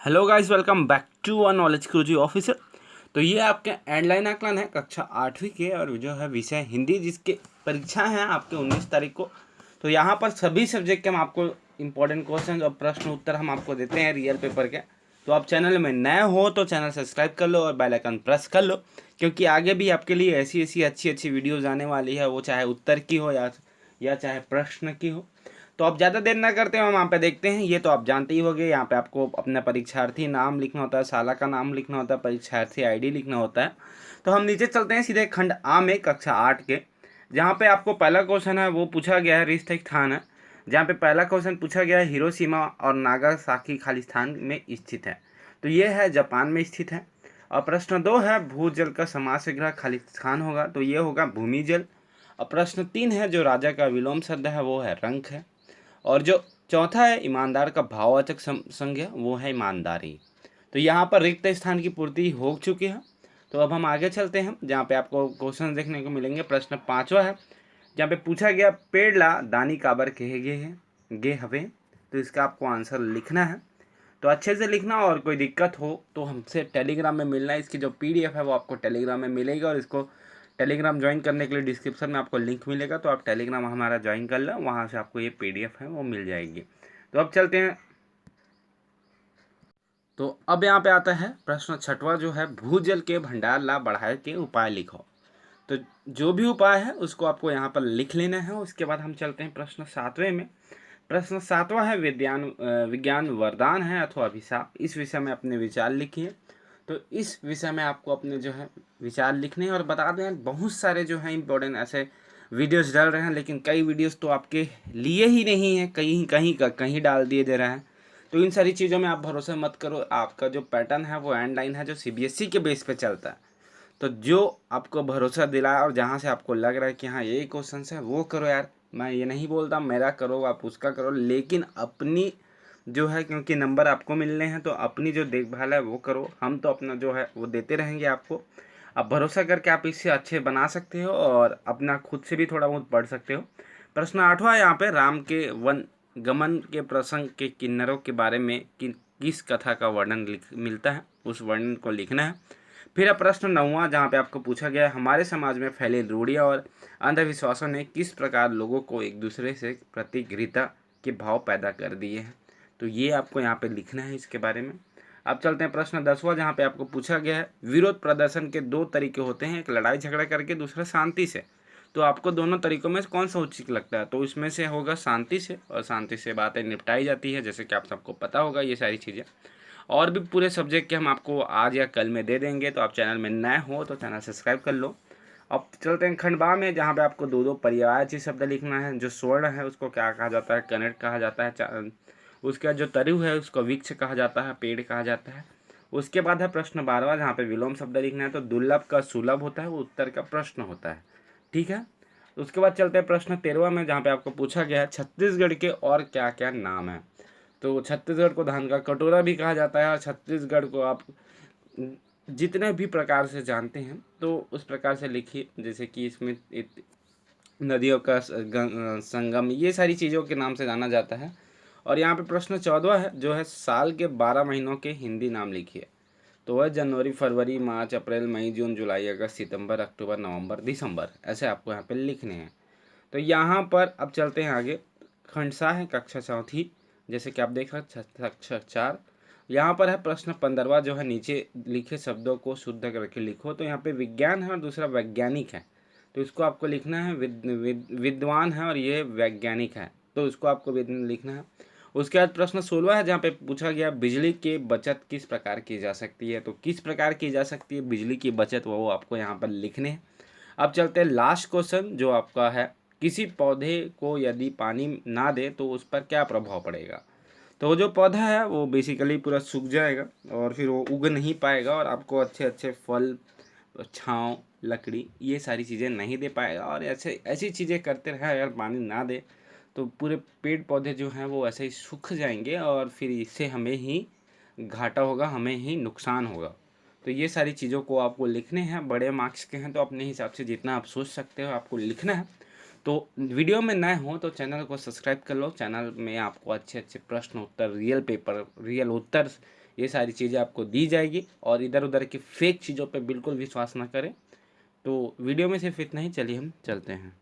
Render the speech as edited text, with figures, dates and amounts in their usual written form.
Hello guys, welcome back to a knowledge Guruji officer. तो ये आपके एंडलाइन आकलन है कक्षा 8वीं के, और जो है विषय हिंदी, जिसके परीक्षा है आपके 19 तारीख को। तो यहाँ पर सभी सब्जेक्ट के हम आपको इंपॉर्टेंट क्वेश्चन और प्रश्न उत्तर हम आपको देते हैं रियल पेपर के। तो आप चैनल में नए हो तो चैनल सब्सक्राइब कर लो और बेल आइकन प्रेस कर लो, क्योंकि आगे भी आपके लिए ऐसी ऐसी अच्छी अच्छी वीडियोज़ आने वाली है, वो चाहे उत्तर की हो या चाहे प्रश्न की हो। तो आप ज़्यादा देर ना करते हो, हम वहाँ पे देखते हैं। ये तो आप जानते ही होंगे, यहाँ पे आपको अपना परीक्षार्थी नाम लिखना होता है, शाला का नाम लिखना होता है, परीक्षार्थी आईडी लिखना होता है। तो हम नीचे चलते हैं सीधे खंड आ में कक्षा 8 के, जहाँ पे आपको पहला क्वेश्चन है वो पूछा गया है। रिक्त स्थान है, जहाँ पे पहला क्वेश्चन पूछा गया है हिरोशिमा और नागासाकी खालिस्तान में स्थित है। तो ये है जापान में स्थित है। और प्रश्न 2 है भूजल का समासिग्रह खालिस्तान होगा, तो ये होगा भूमि जल। और प्रश्न 3 है जो राजा का विलोम शब्द है वो है रंक है। और जो चौथा है ईमानदार का भाववाचक संज्ञा वो है ईमानदारी। तो यहाँ पर रिक्त स्थान की पूर्ति हो चुकी है। तो अब हम आगे चलते हैं, जहाँ पे आपको क्वेश्चन देखने को मिलेंगे। प्रश्न 5वां है, जहाँ पे पूछा गया पेड़ ला दानी काबर कहे गए हैं गे हवे। तो इसका आपको आंसर लिखना है। तो अच्छे से लिखना, और कोई दिक्कत हो तो हमसे टेलीग्राम में मिलना है। इसकी जो पीडीएफ है वो आपको टेलीग्राम में मिलेगी, और इसको टेलीग्राम ज्वाइन करने के लिए डिस्क्रिप्शन में आपको लिंक मिलेगा। तो आप टेलीग्राम हमारा ज्वाइन कर लो, वहाँ से आपको ये पीडीएफ है वो मिल जाएगी। तो अब चलते हैं। तो अब यहाँ पे आता है प्रश्न 6वां, जो है भूजल के भंडार ला बढ़ाए के उपाय लिखो। तो जो भी उपाय है उसको आपको यहाँ पर लिख लेना है। उसके बाद हम चलते हैं प्रश्न 7वें में। प्रश्न 7वां है विज्ञान वरदान है अथवा अभिशाप। इस विषय में अपने विचार लिखिए। तो इस विषय में आपको अपने जो है विचार लिखने हैं। और बता दें, बहुत सारे जो है इंपॉर्टेंट ऐसे वीडियोस डाल रहे हैं, लेकिन कई वीडियोस तो आपके लिए ही नहीं है, कहीं कहीं का कहीं डाल दिए दे रहे हैं। तो इन सारी चीज़ों में आप भरोसा मत करो। आपका जो पैटर्न है वो एंड लाइन है, जो सीबीएसई के बेस पे चलता है। तो जो आपको भरोसा दिलाए और जहाँ से आपको लग रहा है कि हाँ यही क्वेश्चन है, वो करो यार। मैं ये नहीं बोलता मेरा करो आप उसका करो, लेकिन अपनी जो है, क्योंकि नंबर आपको मिलने हैं, तो अपनी जो देखभाल है वो करो। हम तो अपना जो है वो देते रहेंगे आपको। आप भरोसा करके आप इससे अच्छे बना सकते हो, और अपना खुद से भी थोड़ा बहुत पढ़ सकते हो। प्रश्न 8वां यहाँ पे राम के वन गमन के प्रसंग के किन्नरों के बारे में किस कथा का वर्णन मिलता है, उस वर्णन को लिखना है। फिर अब प्रश्न 9वां, जहाँ पे आपको पूछा गया है हमारे समाज में फैले रूढ़ियाँ और अंधविश्वासों ने किस प्रकार लोगों को एक दूसरे से प्रति घृणा के भाव पैदा कर दिए हैं। तो ये आपको यहाँ पे लिखना है इसके बारे में। अब चलते हैं प्रश्न 10वां, जहाँ पे आपको पूछा गया है विरोध प्रदर्शन के 2 तरीके होते हैं, एक लड़ाई झगड़ा करके, दूसरा शांति से। तो आपको दोनों तरीकों में कौन सा उचित लगता है? तो इसमें से होगा शांति से, और शांति से बातें निपटाई जाती है, जैसे कि आप सबको पता होगा ये सारी चीज़ें। और भी पूरे सब्जेक्ट के हम आपको आज या कल में दे देंगे। तो आप चैनल में नए हो तो चैनल सब्सक्राइब कर लो। अब चलते हैं खंड बा में, जहाँ पे आपको दो पर्यायवाची शब्द लिखना है। जो स्वर्ण है उसको क्या कहा जाता है? कनेर कहा जाता है। उसका जो तरु है उसको वृक्ष कहा जाता है, पेड़ कहा जाता है। उसके बाद है प्रश्न 12वां, जहाँ पे विलोम शब्द लिखना है। तो दुर्लभ का सुलभ होता है, वो उत्तर का प्रश्न होता है। ठीक है। उसके बाद चलते हैं प्रश्न 13वां में, जहाँ पे आपको पूछा गया है छत्तीसगढ़ के और क्या क्या नाम है। तो छत्तीसगढ़ को धान का कटोरा भी कहा जाता है, और छत्तीसगढ़ को आप जितने भी प्रकार से जानते हैं तो उस प्रकार से लिखिए, जैसे कि इसमें नदियों का संगम, ये सारी चीज़ों के नाम से जाना जाता है। और यहाँ पे प्रश्न 14 है, जो है साल के 12 महीनों के हिंदी नाम लिखिए। तो वह जनवरी, फरवरी, मार्च, अप्रैल, मई, जून, जुलाई, अगस्त, सितंबर, अक्टूबर, नवंबर, दिसंबर, ऐसे आपको यहाँ पे लिखने हैं। तो यहाँ पर अब चलते हैं आगे। खंड सा है कक्षा 4, जैसे कि आप देख रहे हैं कक्षा 4। यहाँ पर है प्रश्न 15वां, जो है नीचे लिखे शब्दों को शुद्ध करके लिखो। तो यहाँ पे विज्ञान है और दूसरा वैज्ञानिक है। तो इसको आपको लिखना है विद्वान है, और ये वैज्ञानिक है, तो इसको आपको लिखना है। उसके बाद प्रश्न 16 है, जहाँ पे पूछा गया बिजली की बचत किस प्रकार की जा सकती है। तो किस प्रकार की जा सकती है बिजली की बचत, वो आपको यहाँ पर लिखने हैं। अब चलते हैं लास्ट क्वेश्चन, जो आपका है किसी पौधे को यदि पानी ना दे तो उस पर क्या प्रभाव पड़ेगा। तो वो जो पौधा है वो बेसिकली पूरा सूख जाएगा, और फिर वो उग नहीं पाएगा, और आपको अच्छे अच्छे फल, छाँव, लकड़ी, ये सारी चीज़ें नहीं दे पाएगा। और ऐसे ऐसी चीज़ें करते रहे, अगर पानी ना दे तो पूरे पेड़ पौधे जो हैं वो ऐसे ही सूख जाएंगे, और फिर इससे हमें ही घाटा होगा, हमें ही नुकसान होगा। तो ये सारी चीज़ों को आपको लिखने हैं। बड़े मार्क्स के हैं तो अपने हिसाब से जितना आप सोच सकते हो आपको लिखना है। तो वीडियो में नए हो तो चैनल को सब्सक्राइब कर लो। चैनल में आपको अच्छे अच्छे प्रश्न उत्तर, रियल पेपर, रियल उत्तर ये सारी चीज़ें आपको दी जाएगी और इधर उधर की फेक चीज़ों पे बिल्कुल विश्वास ना करें। तो वीडियो में सिर्फ इतना ही, चलिए हम चलते हैं।